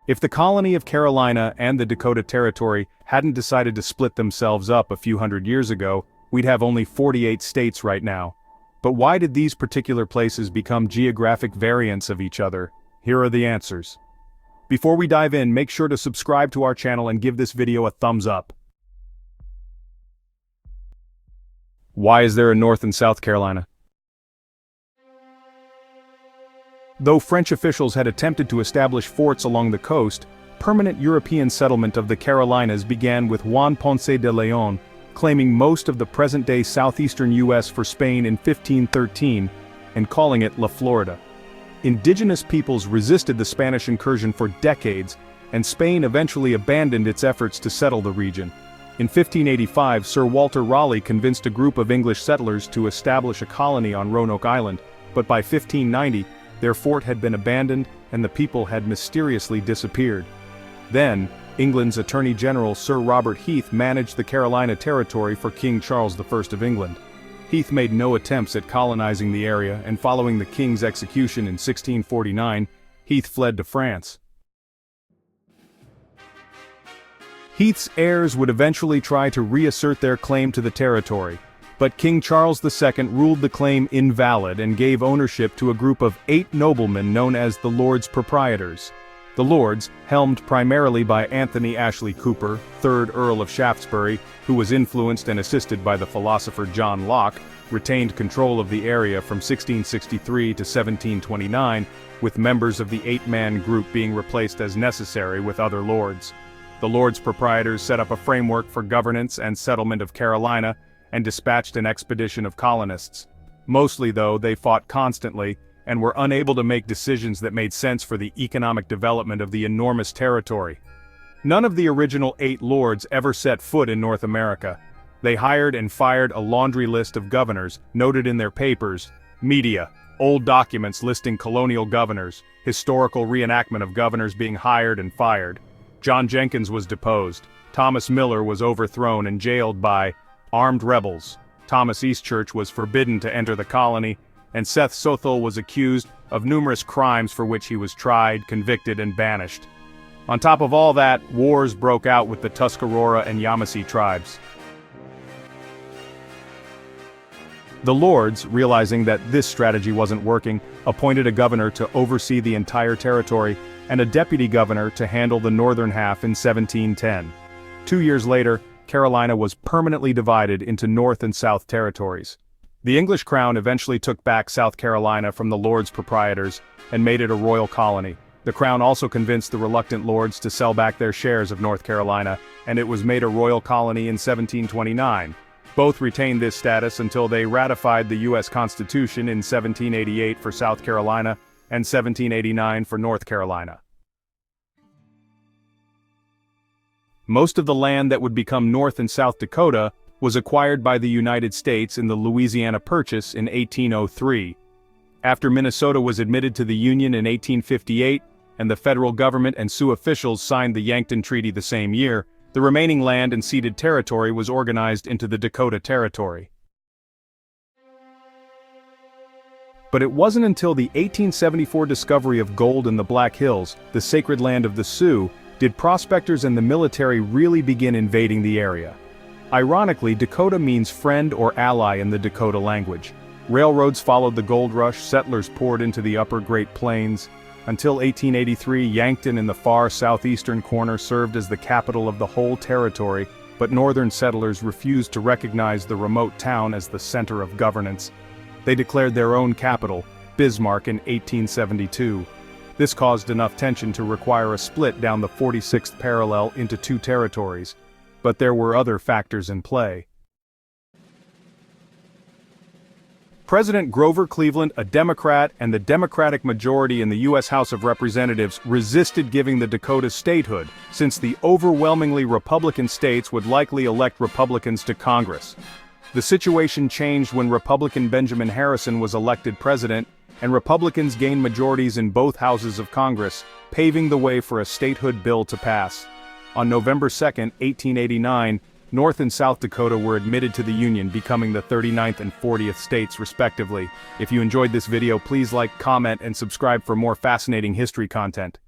If the colony of Carolina and the Dakota Territory hadn't decided to split themselves up a few hundred years ago, we'd have only 48 states right now. But why did these particular places become geographic variants of each other? Here are the answers. Before we dive in, make sure to subscribe to our channel and give this video a thumbs up. Why is there a North and South Carolina? Though French officials had attempted to establish forts along the coast, permanent European settlement of the Carolinas began with Juan Ponce de Leon, claiming most of the present-day southeastern U.S. for Spain in 1513, and calling it La Florida. Indigenous peoples resisted the Spanish incursion for decades, and Spain eventually abandoned its efforts to settle the region. In 1585, Sir Walter Raleigh convinced a group of English settlers to establish a colony on Roanoke Island, but by 1590, their fort had been abandoned and the people had mysteriously disappeared. Then, England's Attorney General Sir Robert Heath managed the Carolina Territory for King Charles I of England. Heath made no attempts at colonizing the area, and following the king's execution in 1649, Heath fled to France. Heath's heirs would eventually try to reassert their claim to the territory, but King Charles II ruled the claim invalid and gave ownership to a group of 8 noblemen known as the Lords Proprietors. The Lords, helmed primarily by Anthony Ashley Cooper, 3rd Earl of Shaftesbury, who was influenced and assisted by the philosopher John Locke, retained control of the area from 1663 to 1729, with members of the 8-man group being replaced as necessary with other lords. The Lords Proprietors set up a framework for governance and settlement of Carolina, and dispatched an expedition of colonists. Mostly though, they fought constantly, and were unable to make decisions that made sense for the economic development of the enormous territory. None of the original 8 lords ever set foot in North America. They hired and fired a laundry list of governors, noted in their papers, media, old documents listing colonial governors, historical reenactment of governors being hired and fired. John Jenkins was deposed, Thomas Miller was overthrown and jailed by armed rebels, Thomas Eastchurch was forbidden to enter the colony, and Seth Sothel was accused of numerous crimes for which he was tried, convicted, and banished. On top of all that, wars broke out with the Tuscarora and Yamasee tribes. The Lords, realizing that this strategy wasn't working, appointed a governor to oversee the entire territory, and a deputy governor to handle the northern half in 1710. 2 years later, Carolina was permanently divided into North and South territories. The English crown eventually took back South Carolina from the Lords Proprietors and made it a royal colony. The crown also convinced the reluctant lords to sell back their shares of North Carolina, and it was made a royal colony in 1729. Both retained this status until they ratified the U.S. Constitution in 1788 for South Carolina and 1789 for North Carolina. Most of the land that would become North and South Dakota was acquired by the United States in the Louisiana Purchase in 1803. After Minnesota was admitted to the Union in 1858, and the federal government and Sioux officials signed the Yankton Treaty the same year, the remaining land and ceded territory was organized into the Dakota Territory. But it wasn't until the 1874 discovery of gold in the Black Hills, the sacred land of the Sioux, did prospectors and the military really begin invading the area. Ironically, Dakota means friend or ally in the Dakota language. Railroads followed the gold rush, settlers poured into the upper Great Plains. Until 1883, Yankton in the far southeastern corner served as the capital of the whole territory, but northern settlers refused to recognize the remote town as the center of governance. They declared their own capital, Bismarck, in 1872. This caused enough tension to require a split down the 46th parallel into 2 territories. But there were other factors in play. President Grover Cleveland, a Democrat, and the Democratic majority in the U.S. House of Representatives resisted giving the Dakotas statehood, since the overwhelmingly Republican states would likely elect Republicans to Congress. The situation changed when Republican Benjamin Harrison was elected president, and Republicans gained majorities in both houses of Congress, paving the way for a statehood bill to pass. On November 2, 1889, North and South Dakota were admitted to the Union, becoming the 39th and 40th states respectively. If you enjoyed this video, please like, comment, and subscribe for more fascinating history content.